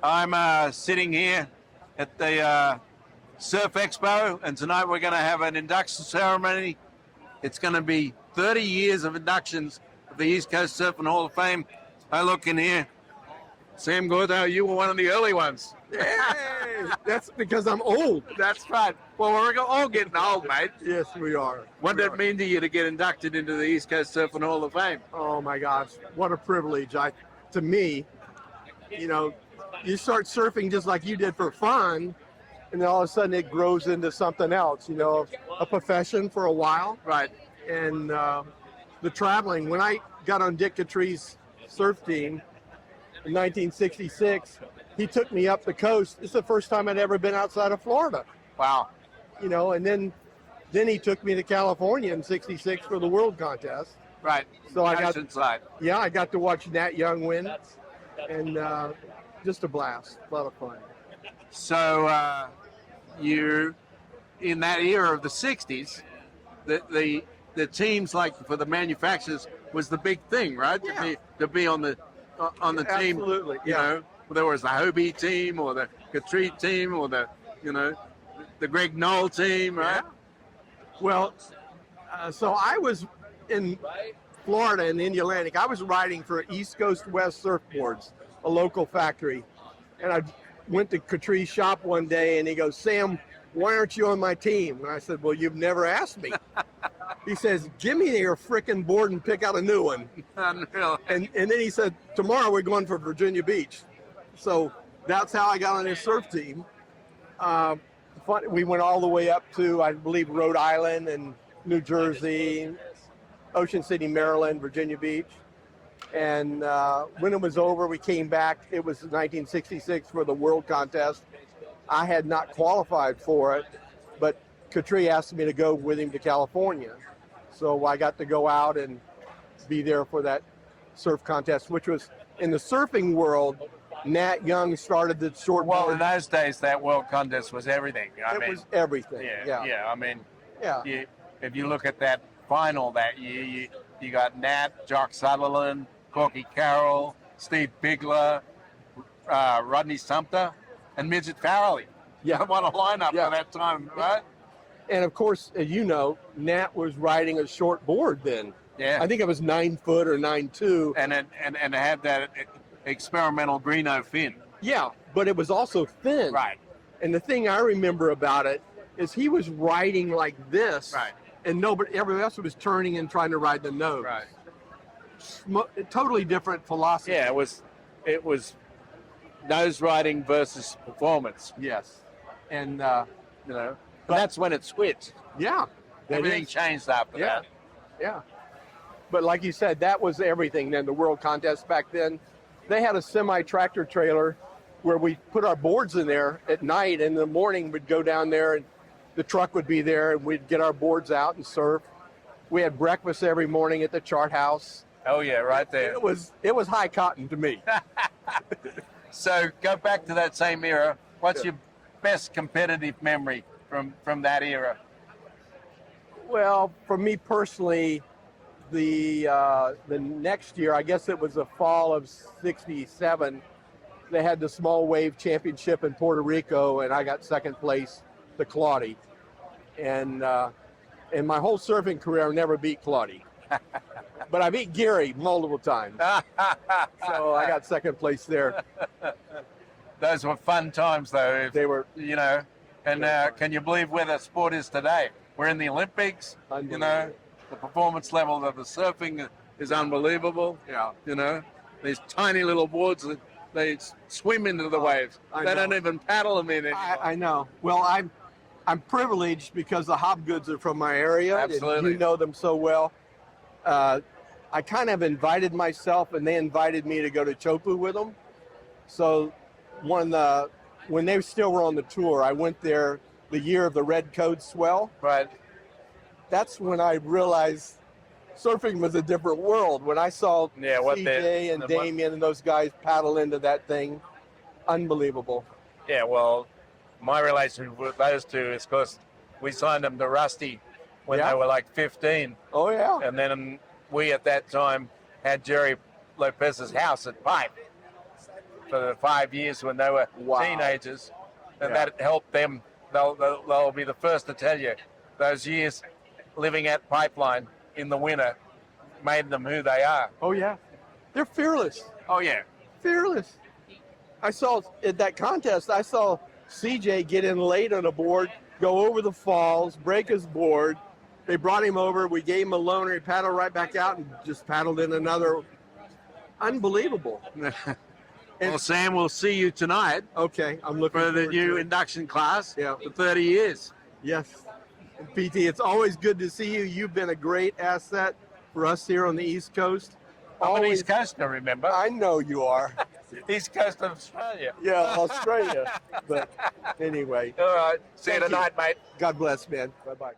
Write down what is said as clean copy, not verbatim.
I'm sitting here at the Surf Expo, and tonight we're going to have an induction ceremony. It's going to be 30 years of inductions of the East Coast Surfing Hall of Fame. I look in here. Sam Gornto, you were one of the early ones. Hey, that's because I'm old. That's right. Well, we're all getting old, mate. Yes, we are. What did it mean to you to get inducted into the East Coast Surfing Hall of Fame? Oh my gosh, what a privilege! To me, you start surfing just like you did for fun, and then all of a sudden it grows into something else. A profession for a while. Right. And the traveling. When I got on Dick Catree's surf team in 1966, he took me up the coast. It's the first time I'd ever been outside of Florida. Wow. And then he took me to California in '66 for the World Contest. Right. So I got to watch Nat Young win, and just a blast, a lot of fun. So you're in that era of the '60s. The teams, like for the manufacturers, was the big thing, right? Yeah. To be on the team. Absolutely. You know, there was the Hobie team or the Catree team or the Greg Knoll team, right? Yeah. Well, so I was in Florida in the Indian Atlantic. I was riding for East Coast West Surfboards, a local factory. And I went to Catree's shop one day, and he goes, "Sam, why aren't you on my team?" And I said, "Well, you've never asked me." He says, "Give me your frickin' board and pick out a new one." Unreal. And then he said, "Tomorrow we're going for Virginia Beach." So that's how I got on his surf team. We went all the way up to, I believe, Rhode Island and New Jersey, Ocean City, Maryland, Virginia Beach. And when it was over, we came back. It was 1966 for the World Contest. I had not qualified for it, but Catree asked me to go with him to California. So I got to go out and be there for that surf contest, which was in the surfing world. Nat Young started the short. Well, in those days, that World Contest was everything. It was everything. Yeah. I mean, yeah. If you look at that final that year, you got Nat, Jock Sutherland, Corky Carroll, Steve Bigler, Rodney Sumter, and Midget Farrelly. Yeah. What a lineup for that time, right? And of course, as you know, Nat was riding a short board then. Yeah. I think it was 9 foot or 9.2. And it had that experimental Greeno fin. Yeah, but it was also thin. Right. And the thing I remember about it is he was riding like this. Right. And everybody else was turning and trying to ride the nose. Right. Totally different philosophy. Yeah, it was nose riding versus performance. Yes. And but that's when it switched. Yeah. Everything changed after that. Yeah. But like you said, that was everything then, the World Contest back then. They had a semi-tractor trailer where we put our boards in there at night, and in the morning we'd go down there and the truck would be there and we'd get our boards out and surf. We had breakfast every morning at the Chart House. Oh yeah, right there. It was high cotton to me. So go back to that same era. What's your best competitive memory from that era? Well, for me personally, the next year, I guess it was the fall of '67, they had the small wave championship in Puerto Rico, and I got second place to Claudia. And in my whole surfing career, I never beat Claudia. But I beat Gary multiple times. So I got second place there. Those were fun times, though. They were. And can you believe where the sport is today? We're in the Olympics. The performance level of the surfing is unbelievable. Yeah. These tiny little boards that they swim into the waves. They don't even paddle them in anymore. I know. Well, I'm privileged because the Hopgoods are from my area. Absolutely. And you know them so well. I kind of invited myself, and they invited me to go to Chopu with them. So when they still were on the tour, I went there the year of the Red Code swell. Right. That's when I realized surfing was a different world. When I saw CJ and Damien and those guys paddle into that thing, unbelievable. Yeah, well, my relationship with those two is because we signed them to Rusty when they were like 15. Oh, yeah. And then we, at that time, had Jerry Lopez's house at Pipe. for the 5 years when they were Wow. teenagers, and Yeah. that helped them. They'll be the first to tell you those years living at Pipeline in the winter made them who they are. Oh yeah, they're fearless. Oh yeah. Fearless. I saw at that contest, I saw CJ get in late on a board, go over the falls, break his board. They brought him over. We gave him a loaner. He paddled right back out and just paddled in another. Unbelievable. Well, Sam, we'll see you tonight Okay, I'm looking for the forward new to it. induction class Yeah. for 30 years. Yes. And PT, it's always good to see you. You've been a great asset for us here on the East Coast. I'm an Always. East Coaster, remember? I know you are. East Coast of Australia. Yeah, Australia. But anyway, All right. See you Thank you. tonight, mate. God bless, man. Bye-bye.